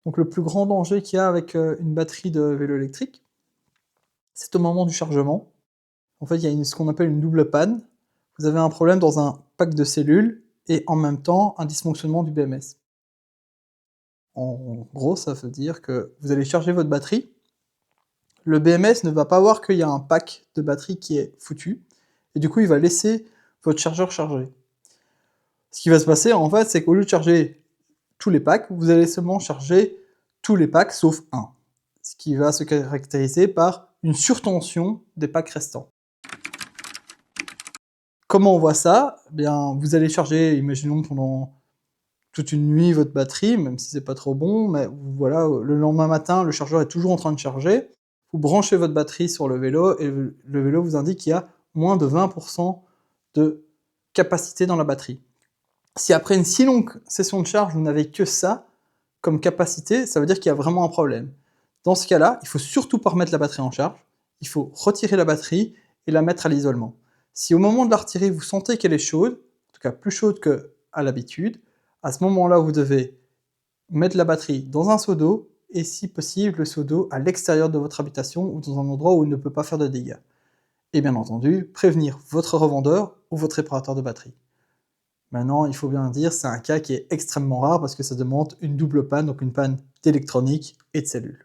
Donc le plus grand danger qu'il y a avec, une batterie de vélo électrique, c'est au moment du chargement. En fait, il y a ce qu'on appelle une double panne. Vous avez un problème dans un pack de cellules et en même temps un dysfonctionnement du BMS. En gros, ça veut dire que vous allez charger votre batterie, le BMS ne va pas voir qu'il y a un pack de batterie qui est foutu et du coup, il va laisser votre chargeur charger. Ce qui va se passer, en fait, c'est qu'au lieu de charger tous les packs, vous allez seulement charger tous les packs sauf un. Ce qui va se caractériser par une surtension des packs restants. Comment on voit ça? Eh bien, vous allez charger, imaginons pendant toute une nuit votre batterie, même si c'est pas trop bon, mais voilà, le lendemain matin, le chargeur est toujours en train de charger. Vous branchez votre batterie sur le vélo et le vélo vous indique qu'il y a moins de 20 de capacité dans la batterie. Si après une si longue session de charge, vous n'avez que ça comme capacité, ça veut dire qu'il y a vraiment un problème. Dans ce cas-là, il faut surtout pas remettre la batterie en charge, il faut retirer la batterie et la mettre à l'isolement. Si au moment de la retirer, vous sentez qu'elle est chaude, en tout cas plus chaude qu'à l'habitude, à ce moment-là, vous devez mettre la batterie dans un seau d'eau et si possible, le seau d'eau à l'extérieur de votre habitation ou dans un endroit où il ne peut pas faire de dégâts. Et bien entendu, prévenir votre revendeur ou votre réparateur de batterie. Maintenant, il faut bien dire, c'est un cas qui est extrêmement rare parce que ça demande une double panne, donc une panne d'électronique et de cellules.